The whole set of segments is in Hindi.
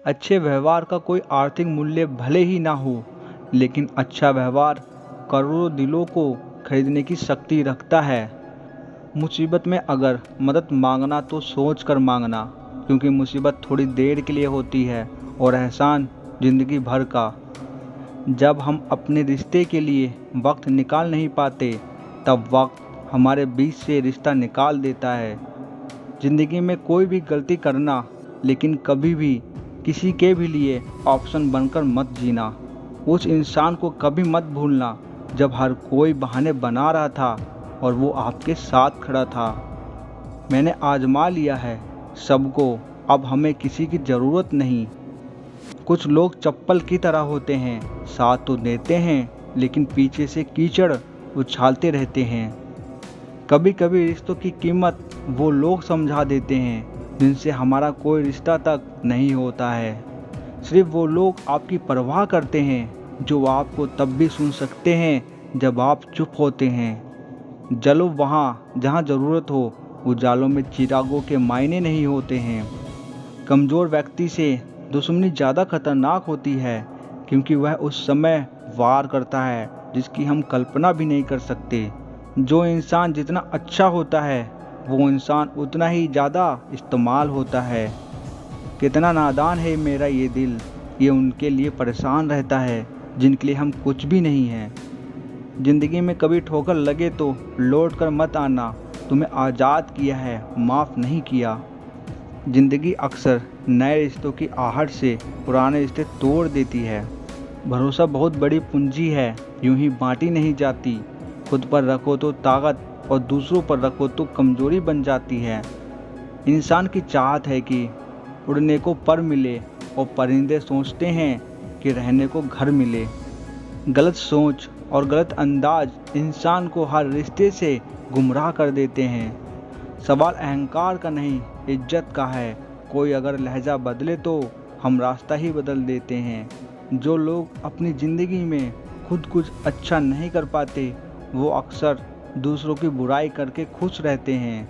अच्छे व्यवहार का कोई आर्थिक मूल्य भले ही ना हो, लेकिन अच्छा व्यवहार करोड़ों दिलों को खरीदने की शक्ति रखता है। मुसीबत में अगर मदद मांगना तो सोच कर मांगना, क्योंकि मुसीबत थोड़ी देर के लिए होती है और एहसान ज़िंदगी भर का। जब हम अपने रिश्ते के लिए वक्त निकाल नहीं पाते, तब वक्त हमारे बीच से रिश्ता निकाल देता है। ज़िंदगी में कोई भी गलती करना, लेकिन कभी भी किसी के भी लिए ऑप्शन बनकर मत जीना। उस इंसान को कभी मत भूलना जब हर कोई बहाने बना रहा था और वो आपके साथ खड़ा था। मैंने आजमा लिया है सबको, अब हमें किसी की ज़रूरत नहीं। कुछ लोग चप्पल की तरह होते हैं, साथ तो देते हैं लेकिन पीछे से कीचड़ उछालते रहते हैं। कभी कभी रिश्तों की कीमत वो लोग समझा देते हैं जिनसे हमारा कोई रिश्ता तक नहीं होता है। सिर्फ वो लोग आपकी परवाह करते हैं जो आपको तब भी सुन सकते हैं जब आप चुप होते हैं। जलो वहाँ जहाँ ज़रूरत हो, उजालों में चिरागों के मायने नहीं होते हैं। कमज़ोर व्यक्ति से दुश्मनी ज़्यादा खतरनाक होती है, क्योंकि वह उस समय वार करता है जिसकी हम कल्पना भी नहीं कर सकते। जो इंसान जितना अच्छा होता है, वो इंसान उतना ही ज़्यादा इस्तेमाल होता है। कितना नादान है मेरा ये दिल, ये उनके लिए परेशान रहता है जिनके लिए हम कुछ भी नहीं हैं। ज़िंदगी में कभी ठोकर लगे तो लौट कर मत आना, तुम्हें आज़ाद किया है, माफ़ नहीं किया। ज़िंदगी अक्सर नए रिश्तों की आहट से पुराने रिश्ते तोड़ देती है। भरोसा बहुत बड़ी पूंजी है, यूं ही बांटी नहीं जाती। खुद पर रखो तो ताकत और दूसरों पर रखो तो कमज़ोरी बन जाती है। इंसान की चाहत है कि उड़ने को पर मिले, और परिंदे सोचते हैं कि रहने को घर मिले। गलत सोच और गलत अंदाज इंसान को हर रिश्ते से गुमराह कर देते हैं। सवाल अहंकार का नहीं, इज्जत का है। कोई अगर लहजा बदले तो हम रास्ता ही बदल देते हैं। जो लोग अपनी ज़िंदगी में खुद कुछ अच्छा नहीं कर पाते, वो अक्सर दूसरों की बुराई करके खुश रहते हैं।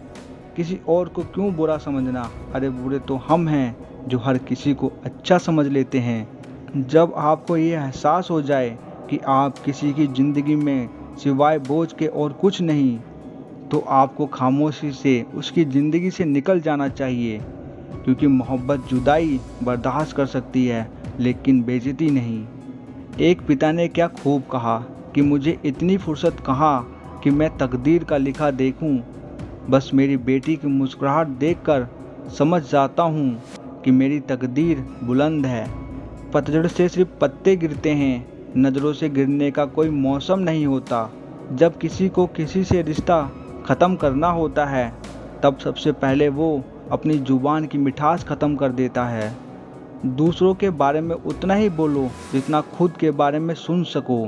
किसी और को क्यों बुरा समझना, अरे बुरे तो हम हैं जो हर किसी को अच्छा समझ लेते हैं। जब आपको ये एहसास हो जाए कि आप किसी की ज़िंदगी में सिवाय बोझ के और कुछ नहीं, तो आपको खामोशी से उसकी ज़िंदगी से निकल जाना चाहिए। क्योंकि मोहब्बत जुदाई बर्दाश्त कर सकती है, लेकिन बेइज्जती नहीं। एक पिता ने क्या खूब कहा कि मुझे इतनी फुर्सत कहाँ कि मैं तकदीर का लिखा देखूं। बस मेरी बेटी की मुस्कुराहट देखकर समझ जाता हूँ कि मेरी तकदीर बुलंद है। पतझड़ से सिर्फ पत्ते गिरते हैं, नज़रों से गिरने का कोई मौसम नहीं होता। जब किसी को किसी से रिश्ता ख़त्म करना होता है, तब सबसे पहले वो अपनी ज़ुबान की मिठास ख़त्म कर देता है। दूसरों के बारे में उतना ही बोलो जितना खुद के बारे में सुन सको।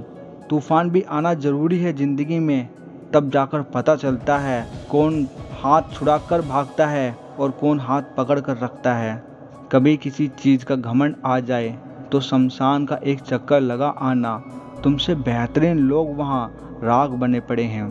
तूफ़ान भी आना ज़रूरी है ज़िंदगी में, तब जाकर पता चलता है कौन हाथ छुड़ाकर भागता है और कौन हाथ पकड़ कर रखता है। कभी किसी चीज़ का घमंड आ जाए तो शमशान का एक चक्कर लगा आना, तुमसे बेहतरीन लोग वहाँ राख बने पड़े हैं।